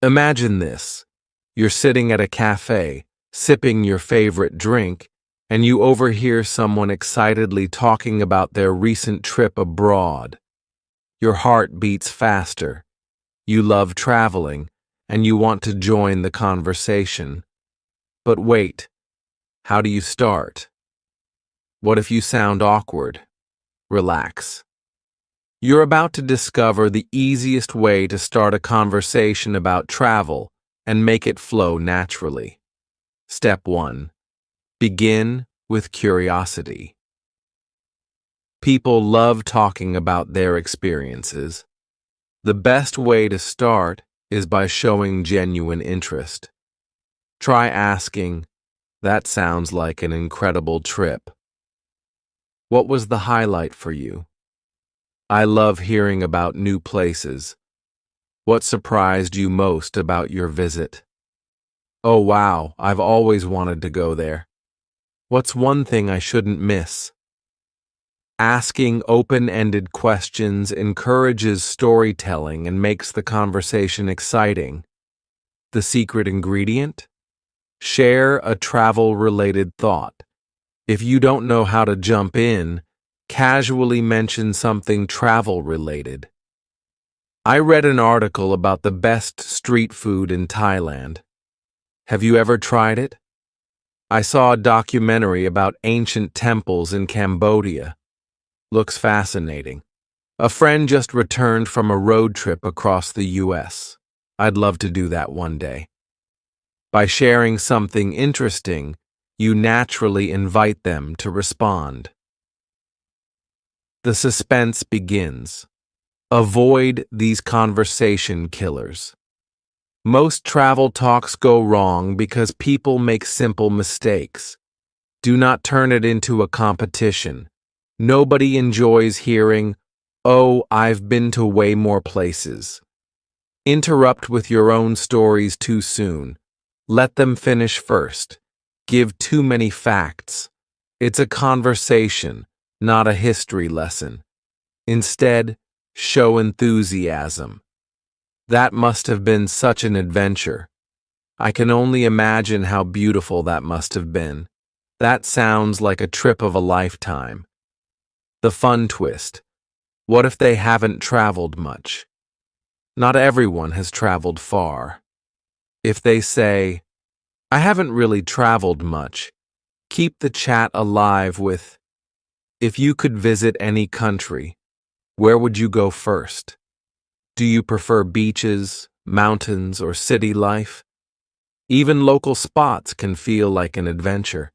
Imagine this. You're sitting at a cafe, sipping your favorite drink, and you overhear someone excitedly talking about their recent trip abroad. Your heart beats faster. You love traveling, and you want to join the conversation. But wait, how do you start? What if you sound awkward? Relax. You're about to discover the easiest way to start a conversation about travel and make it flow naturally. Step 1. Begin with curiosity. People love talking about their experiences. The best way to start is by showing genuine interest. Try asking, "That sounds like an incredible trip. What was the highlight for you? I love hearing about new places. What surprised you most about your visit? Oh wow, I've always wanted to go there. What's one thing I shouldn't miss?" Asking open-ended questions encourages storytelling and makes the conversation exciting. The secret ingredient? Share a travel-related thought. If you don't know how to jump in, casually mention something travel-related. I read an article about the best street food in Thailand. Have you ever tried it? I saw a documentary about ancient temples in Cambodia. Looks fascinating. A friend just returned from a road trip across the U.S. I'd love to do that one day. By sharing something interesting, you naturally invite them to respond. The suspense begins. Avoid these conversation killers. Most travel talks go wrong because people make simple mistakes. Do not turn it into a competition. Nobody enjoys hearing, "Oh, I've been to way more places." Interrupt with your own stories too soon. Let them finish first. Give too many facts. It's a conversation, not a history lesson. Instead, show enthusiasm. That must have been such an adventure. I can only imagine how beautiful that must have been. That sounds like a trip of a lifetime. The fun twist. What if they haven't traveled much? Not everyone has traveled far. If they say, "I haven't really traveled much," keep the chat alive with, "If you could visit any country, where would you go first? Do you prefer beaches, mountains, or city life?" Even local spots can feel like an adventure.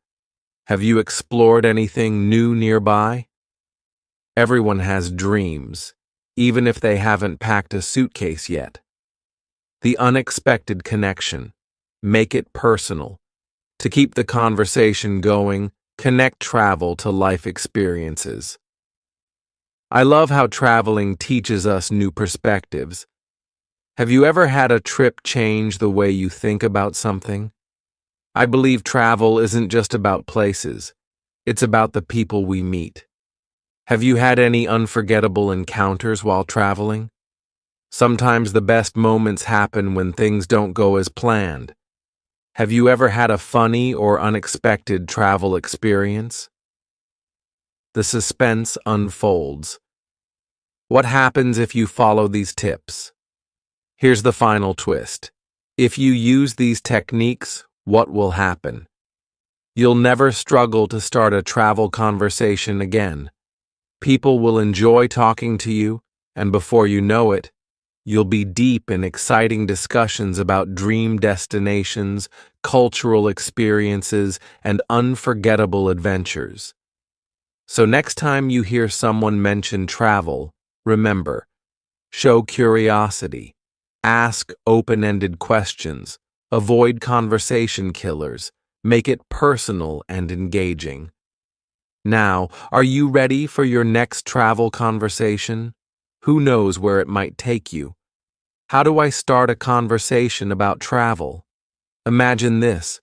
Have you explored anything new nearby? Everyone has dreams, even if they haven't packed a suitcase yet. The unexpected connection. Make it personal. To keep the conversation going, connect travel to life experiences. I love how traveling teaches us new perspectives. Have you ever had a trip change the way you think about something? I believe travel isn't just about places. It's about the people we meet. Have you had any unforgettable encounters while traveling? Sometimes the best moments happen when things don't go as planned. Have you ever had a funny or unexpected travel experience? The suspense unfolds. What happens if you follow these tips? Here's the final twist. If you use these techniques, what will happen? You'll never struggle to start a travel conversation again. People will enjoy talking to you, and before you know it, you'll be deep in exciting discussions about dream destinations, cultural experiences, and unforgettable adventures. So next time you hear someone mention travel, remember, show curiosity, ask open-ended questions, avoid conversation killers, make it personal and engaging. Now, are you ready for your next travel conversation? Who knows where it might take you? How do I start a conversation about travel? Imagine this.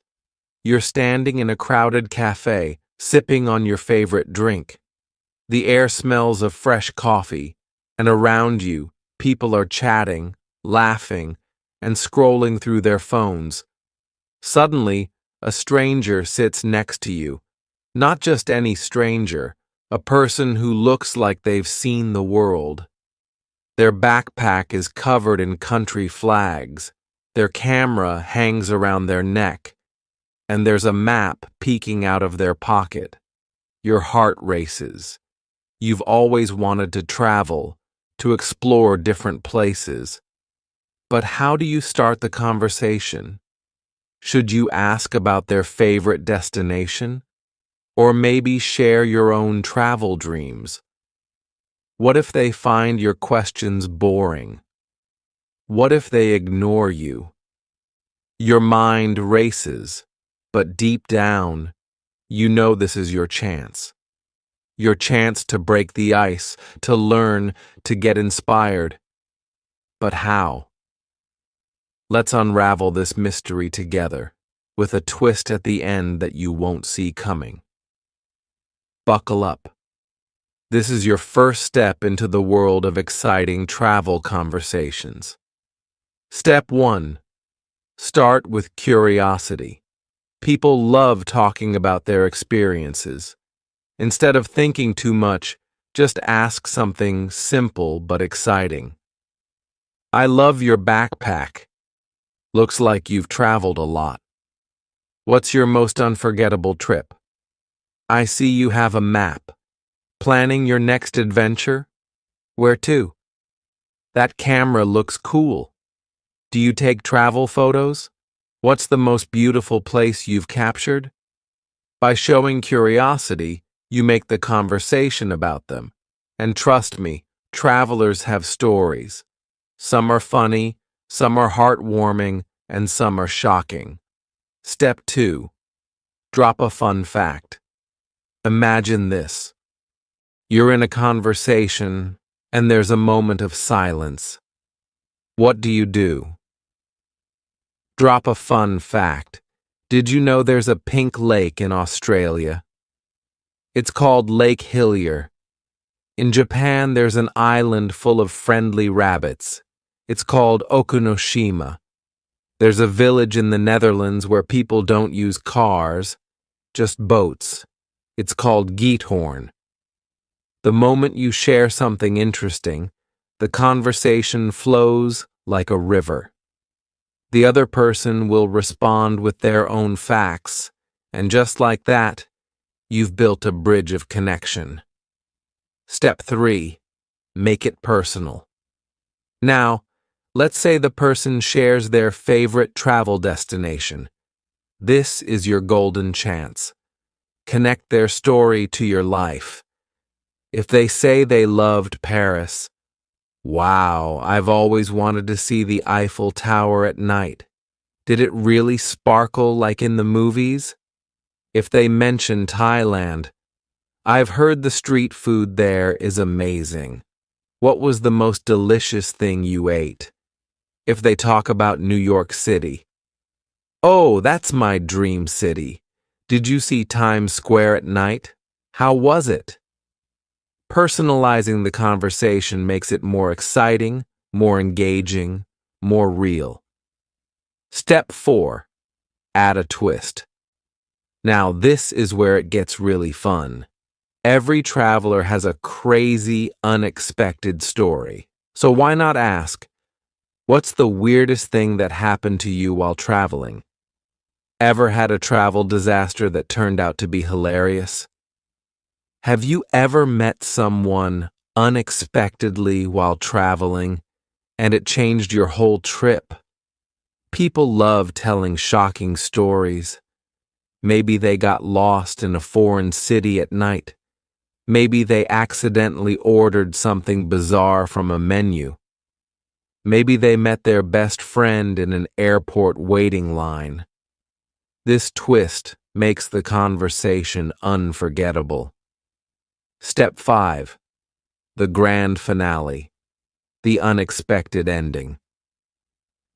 You're standing in a crowded cafe, sipping on your favorite drink. The air smells of fresh coffee, and around you, people are chatting, laughing, and scrolling through their phones. Suddenly, a stranger sits next to you. Not just any stranger, a person who looks like they've seen the world. Their backpack is covered in country flags. Their camera hangs around their neck, and there's a map peeking out of their pocket. Your heart races. You've always wanted to travel, to explore different places. But how do you start the conversation? Should you ask about their favorite destination? Or maybe share your own travel dreams? What if they find your questions boring? What if they ignore you? Your mind races, but deep down, you know this is your chance. Your chance to break the ice, to learn, to get inspired. But how? Let's unravel this mystery together, with a twist at the end that you won't see coming. Buckle up. This is your first step into the world of exciting travel conversations. Step 1. Start with curiosity. People love talking about their experiences. Instead of thinking too much, just ask something simple but exciting. I love your backpack. Looks like you've traveled a lot. What's your most unforgettable trip? I see you have a map. Planning your next adventure? Where to? That camera looks cool. Do you take travel photos? What's the most beautiful place you've captured? By showing curiosity, you make the conversation about them. And trust me, travelers have stories. Some are funny, some are heartwarming, and some are shocking. Step 2. Drop a fun fact. Imagine this. You're in a conversation, and there's a moment of silence. What do? Drop a fun fact. Did you know there's a pink lake in Australia? It's called Lake Hillier. In Japan, there's an island full of friendly rabbits. It's called Okunoshima. There's a village in the Netherlands where people don't use cars, just boats. It's called Giethoorn. The moment you share something interesting, the conversation flows like a river. The other person will respond with their own facts, and just like that, you've built a bridge of connection. Step 3. Make it personal. Now, let's say the person shares their favorite travel destination. This is your golden chance. Connect their story to your life. If they say they loved Paris, wow, I've always wanted to see the Eiffel Tower at night. Did it really sparkle like in the movies? If they mention Thailand, I've heard the street food there is amazing. What was the most delicious thing you ate? If they talk about New York City, oh, that's my dream city. Did you see Times Square at night? How was it? Personalizing the conversation makes it more exciting, more engaging, more real. Step 4. Add a twist. Now, this is where it gets really fun. Every traveler has a crazy, unexpected story. So why not ask, what's the weirdest thing that happened to you while traveling? Ever had a travel disaster that turned out to be hilarious? Have you ever met someone unexpectedly while traveling, and it changed your whole trip? People love telling shocking stories. Maybe they got lost in a foreign city at night. Maybe they accidentally ordered something bizarre from a menu. Maybe they met their best friend in an airport waiting line. This twist makes the conversation unforgettable. Step 5. The grand finale. The unexpected ending.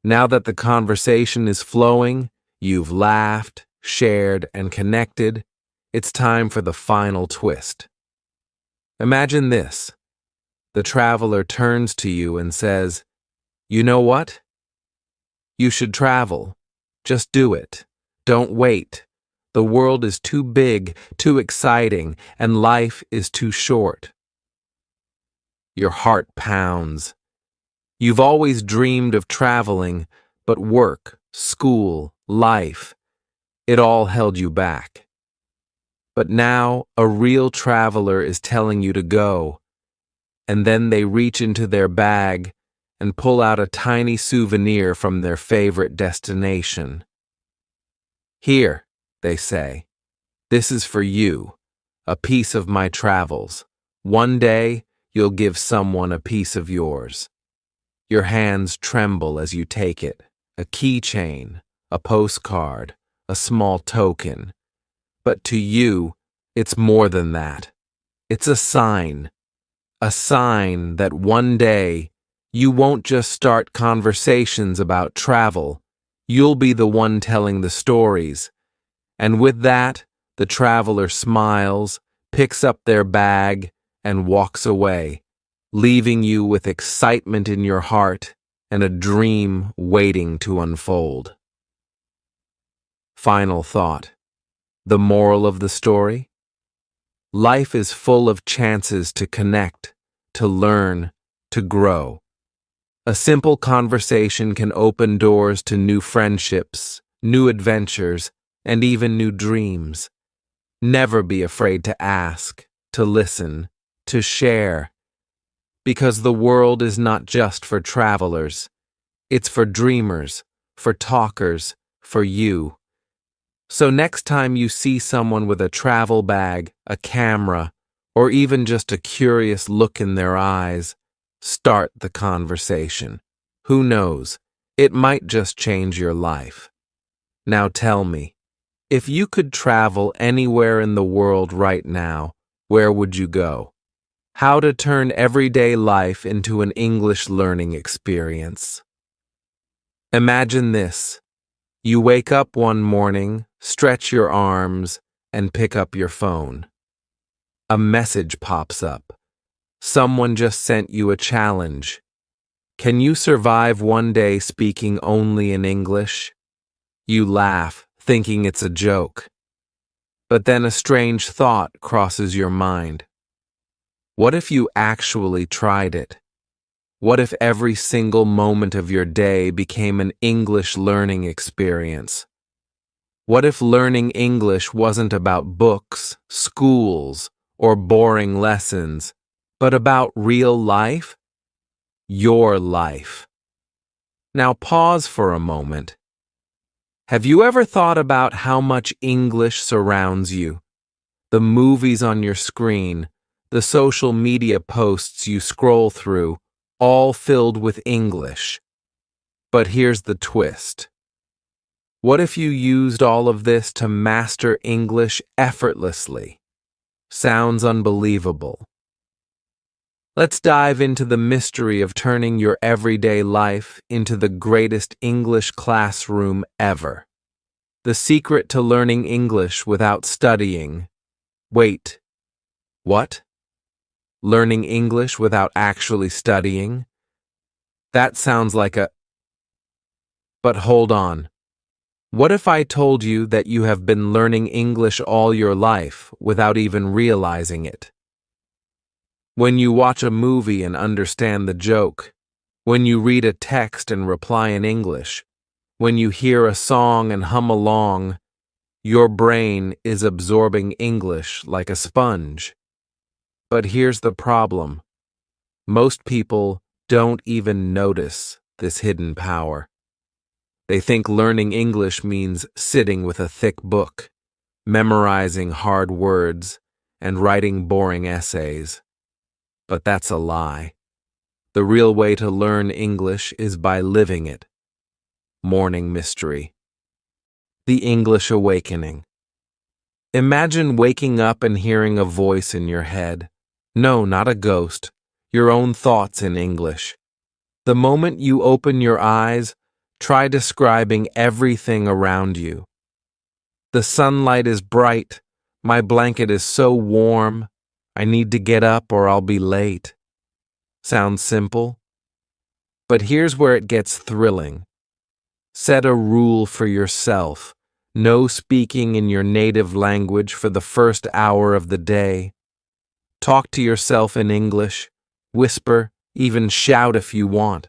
Now that the conversation is flowing, you've laughed, shared, and connected, it's time for the final twist. Imagine this. The traveler turns to you and says, "You know what? You should travel. Just do it. Don't wait. The world is too big, too exciting, and life is too short. Your heart pounds. You've always dreamed of traveling, but work, school, life, it all held you back. But now a real traveler is telling you to go, and then they reach into their bag and pull out a tiny souvenir from their favorite destination. Here, they say, this is for you, a piece of my travels. One day, you'll give someone a piece of yours. Your hands tremble as you take it, a keychain, a postcard, a small token. But to you, it's more than that. It's a sign that one day you won't just start conversations about travel, you'll be the one telling the stories. And with that, the traveler smiles, picks up their bag, and walks away, leaving you with excitement in your heart and a dream waiting to unfold. Final thought. The moral of the story? Life is full of chances to connect, to learn, to grow. A simple conversation can open doors to new friendships, new adventures, and even new dreams. Never be afraid to ask, to listen, to share. Because the world is not just for travelers. It's for dreamers, for talkers, for you. So next time you see someone with a travel bag, a camera, or even just a curious look in their eyes, start the conversation. Who knows? It might just change your life. Now tell me, if you could travel anywhere in the world right now, where would you go? How to turn everyday life into an English learning experience. Imagine this. You wake up one morning, stretch your arms, and pick up your phone. A message pops up. Someone just sent you a challenge. Can you survive one day speaking only in English? You laugh, thinking it's a joke. But then a strange thought crosses your mind. What if you actually tried it? What if every single moment of your day became an English learning experience? What if learning English wasn't about books, schools, or boring lessons, but about real life? Your life. Now pause for a moment. Have you ever thought about how much English surrounds you? The movies on your screen, the social media posts you scroll through, all filled with English. But here's the twist. What if you used all of this to master English effortlessly? Sounds unbelievable. Let's dive into the mystery of turning your everyday life into the greatest English classroom ever. The secret to learning English without studying. Wait, what? Learning English without actually studying? That sounds like a... But hold on. What if I told you that you have been learning English all your life without even realizing it? When you watch a movie and understand the joke, when you read a text and reply in English, when you hear a song and hum along, your brain is absorbing English like a sponge. But here's the problem. Most people don't even notice this hidden power. They think learning English means sitting with a thick book, memorizing hard words, and writing boring essays. But that's a lie. The real way to learn English is by living it. Morning Mystery. The English Awakening. Imagine waking up and hearing a voice in your head. No, not a ghost. Your own thoughts in English. The moment you open your eyes, try describing everything around you. The sunlight is bright. My blanket is so warm. I need to get up or I'll be late. Sounds simple? But here's where it gets thrilling. Set a rule for yourself. No speaking in your native language for the first hour of the day. Talk to yourself in English. Whisper, even shout if you want.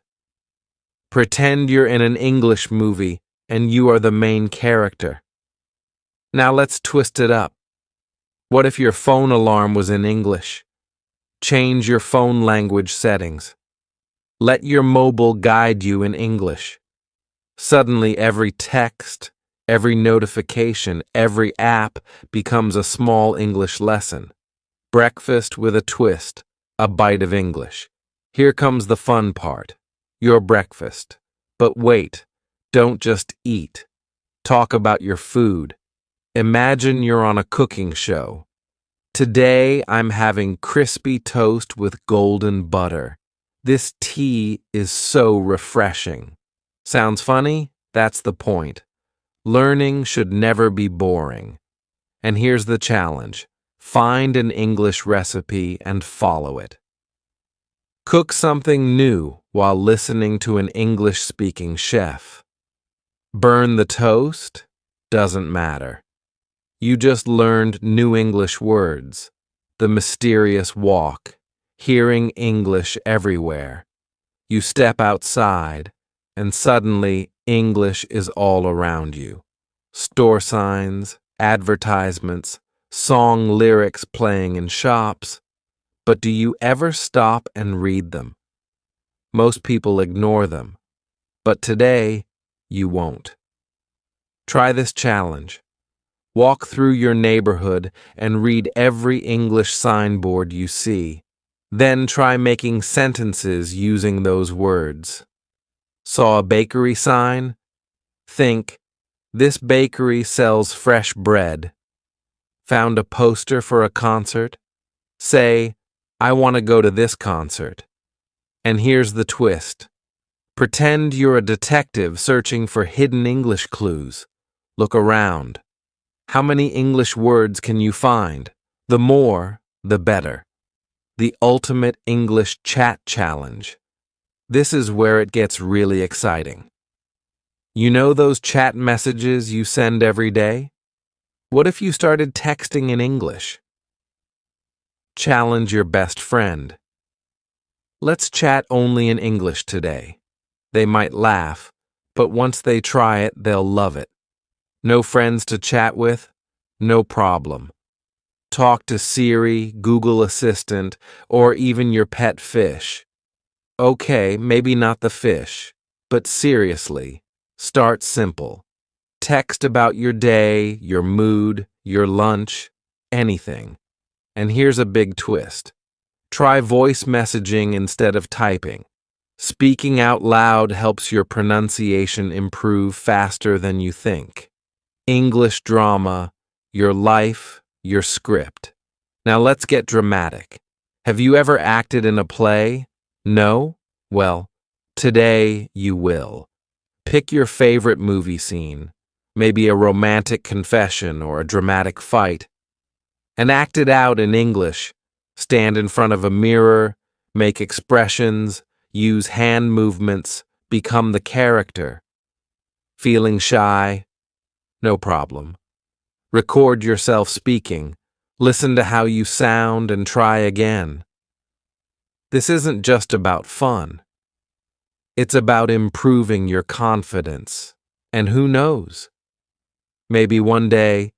Pretend you're in an English movie and you are the main character. Now let's twist it up. What if your phone alarm was in English? Change your phone language settings. Let your mobile guide you in English. Suddenly, every text, every notification, every app becomes a small English lesson. Breakfast with a twist, a bite of English. Here comes the fun part. Your breakfast. But wait, don't just eat. Talk about your food. Imagine you're on a cooking show. Today, I'm having crispy toast with golden butter. This tea is so refreshing. Sounds funny? That's the point. Learning should never be boring. And here's the challenge. Find an English recipe and follow it. Cook something new while listening to an English-speaking chef. Burn the toast? Doesn't matter. You just learned new English words. The mysterious walk. Hearing English everywhere. You step outside, and suddenly English is all around you. Store signs, advertisements, song lyrics playing in shops. But do you ever stop and read them? Most people ignore them. But today, you won't. Try this challenge. Walk through your neighborhood and read every English signboard you see. Then try making sentences using those words. Saw a bakery sign? Think, this bakery sells fresh bread. Found a poster for a concert? Say, I want to go to this concert. And here's the twist. Pretend you're a detective searching for hidden English clues. Look around. How many English words can you find? The more, the better. The ultimate English chat challenge. This is where it gets really exciting. You know those chat messages you send every day? What if you started texting in English? Challenge your best friend. Let's chat only in English today. They might laugh, but once they try it, they'll love it. No friends to chat with? No problem. Talk to Siri, Google Assistant, or even your pet fish. Okay, maybe not the fish, but seriously, start simple. Text about your day, your mood, your lunch, anything. And here's a big twist. Try voice messaging instead of typing. Speaking out loud helps your pronunciation improve faster than you think. English drama, your life, your script. Now let's get dramatic. Have you ever acted in a play? No? Well, today you will. Pick your favorite movie scene, maybe a romantic confession or a dramatic fight, and act it out in English. Stand in front of a mirror, make expressions, use hand movements, become the character. Feeling shy? No problem. Record yourself speaking, listen to how you sound, and try again. This isn't just about fun. It's about improving your confidence. And who knows? Maybe one day,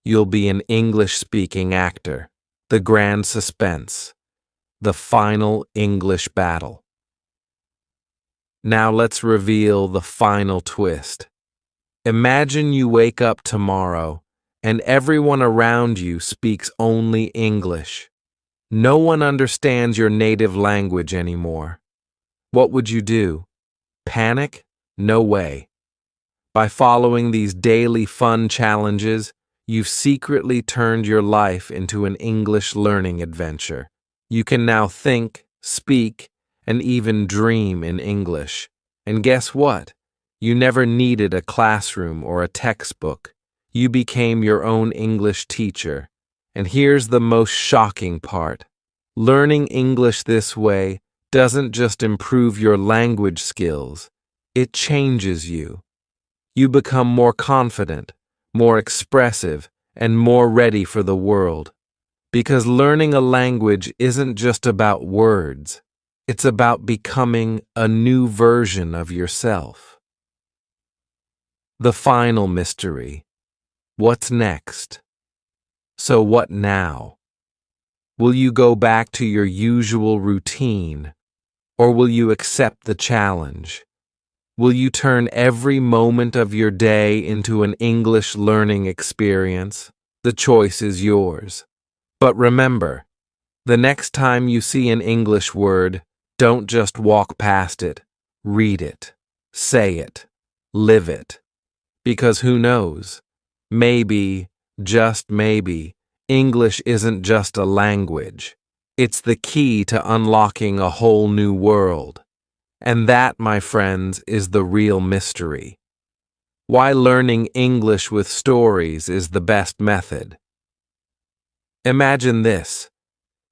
you'll be an English-speaking actor. The grand suspense. The final English battle. Now let's reveal the final twist. Imagine you wake up tomorrow and everyone around you speaks only English. No one understands your native language anymore. What would you do? Panic? No way. By following these daily fun challenges, you've secretly turned your life into an English learning adventure. You can now think, speak, and even dream in English. And guess what? You never needed a classroom or a textbook. You became your own English teacher. And here's the most shocking part. Learning English this way doesn't just improve your language skills, it changes you. You become more confident, more expressive, and more ready for the world. Because learning a language isn't just about words, it's about becoming a new version of yourself. The final mystery. What's next? So what now? Will you go back to your usual routine, or will you accept the challenge? Will you turn every moment of your day into an English learning experience? The choice is yours. But remember, the next time you see an English word, don't just walk past it. Read it. Say it. Live it. Because who knows? Maybe, just maybe, English isn't just a language. It's the key to unlocking a whole new world. And that, my friends, is the real mystery. Why learning English with stories is the best method. Imagine this.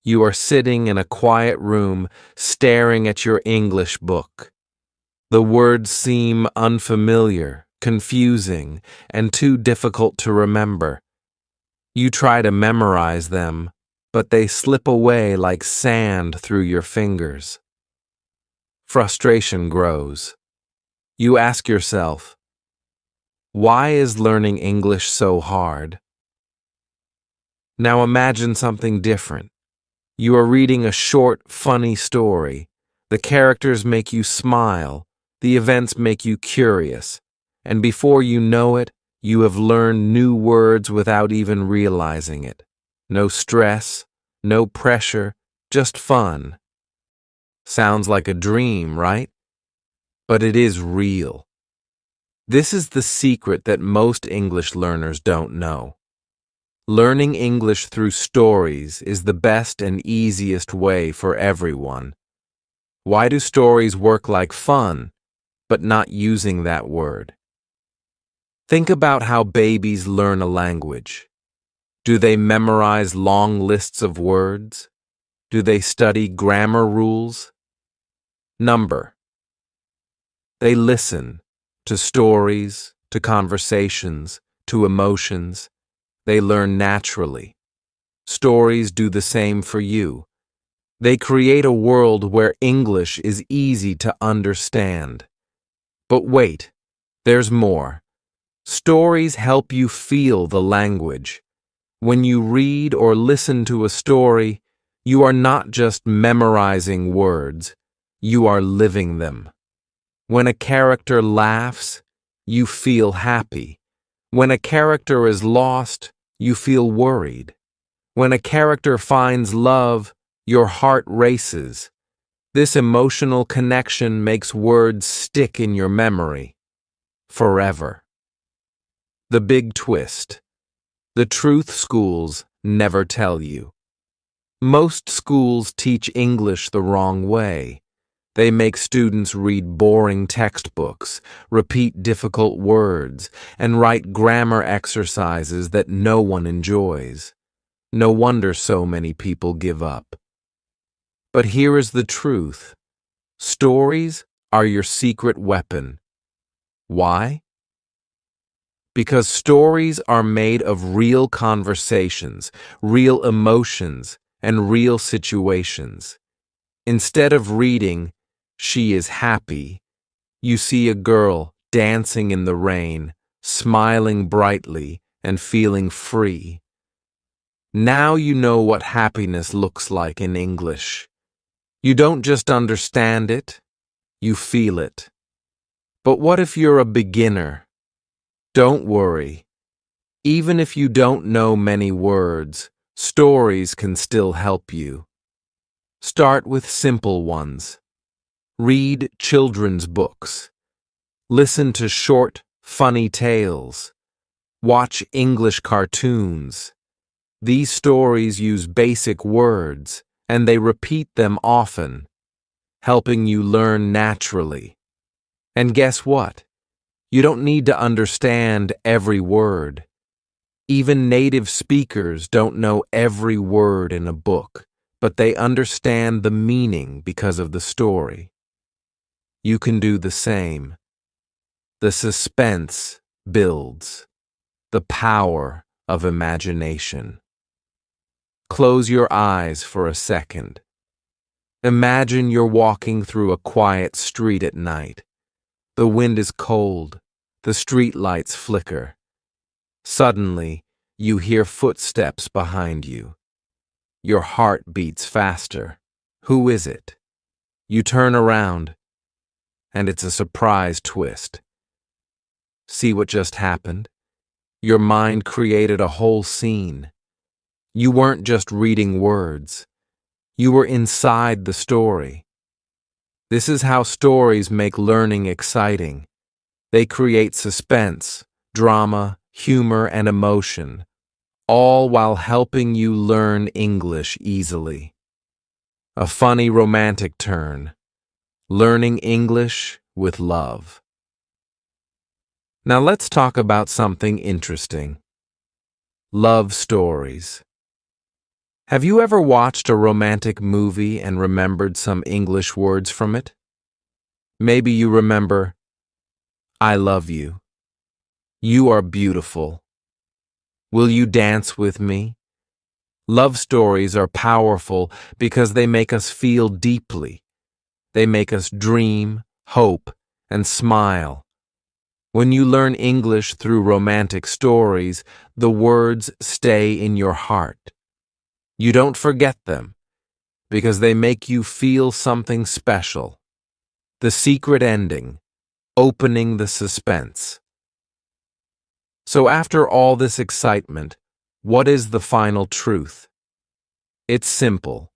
You are sitting in a quiet room, staring at your English book. The words seem unfamiliar, confusing, and too difficult to remember. You try to memorize them, but they slip away like sand through your fingers. Frustration grows. You ask yourself, why is learning English so hard? Now imagine something different. You are reading a short, funny story. The characters make you smile, the events make you curious, and before you know it, you have learned new words without even realizing it. No stress, no pressure, just fun. Sounds like a dream, right? But it is real. This is the secret that most English learners don't know. Learning English through stories is the best and easiest way for everyone. Why do stories work like fun, but not using that word? Think about how babies learn a language. Do they memorize long lists of words? Do they study grammar rules? Number. They listen to stories, to conversations, to emotions. They learn naturally. Stories do the same for you. They create a world where English is easy to understand. But wait, there's more. Stories help you feel the language. When you read or listen to a story, you are not just memorizing words, you are living them. When a character laughs, you feel happy. When a character is lost, you feel worried. When a character finds love, your heart races. This emotional connection makes words stick in your memory forever. The big twist. The truth schools never tell you. Most schools teach English the wrong way. They make students read boring textbooks, repeat difficult words, and write grammar exercises that no one enjoys. No wonder so many people give up. But here is the truth. Stories are your secret weapon. Why? Because stories are made of real conversations, real emotions, and real situations. Instead of reading, "She is happy," you see a girl dancing in the rain, smiling brightly, and feeling free. Now you know what happiness looks like in English. You don't just understand it, you feel it. But what if you're a beginner? Don't worry. Even if you don't know many words, stories can still help you. Start with simple ones. Read children's books. Listen to short, funny tales. Watch English cartoons. These stories use basic words, and they repeat them often, helping you learn naturally. And guess what? You don't need to understand every word. Even native speakers don't know every word in a book, but they understand the meaning because of the story. You can do the same. The suspense builds. The power of imagination. Close your eyes for a second. Imagine you're walking through a quiet street at night. The wind is cold. The street lights flicker. Suddenly, you hear footsteps behind you. Your heart beats faster. Who is it? You turn around, and it's a surprise twist. See what just happened? Your mind created a whole scene. You weren't just reading words. You were inside the story. This is how stories make learning exciting. They create suspense, drama, humor, and emotion, all while helping you learn English easily. A funny romantic turn. Learning English with love. Now let's talk about something interesting. Love stories. Have you ever watched a romantic movie and remembered some English words from it? Maybe you remember, "I love you," "You are beautiful," "Will you dance with me?" Love stories are powerful because they make us feel deeply. They make us dream, hope, and smile. When you learn English through romantic stories, the words stay in your heart. You don't forget them because they make you feel something special. The secret ending, opening the suspense. So after all this excitement, what is the final truth? It's simple.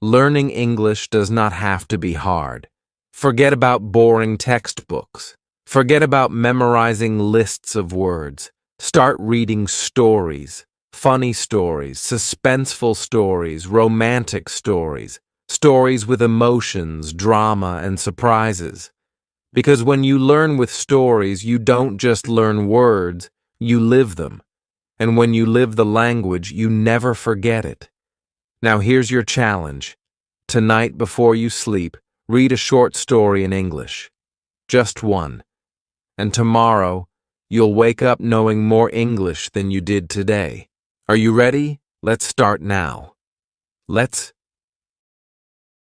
Learning English does not have to be hard. Forget about boring textbooks. Forget about memorizing lists of words. Start reading stories, funny stories, suspenseful stories, romantic stories, stories with emotions, drama, and surprises. Because when you learn with stories, you don't just learn words, you live them. And when you live the language, you never forget it. Now here's your challenge. Tonight before you sleep, read a short story in English. Just one. And tomorrow, you'll wake up knowing more English than you did today. Are you ready? Let's start now. Let's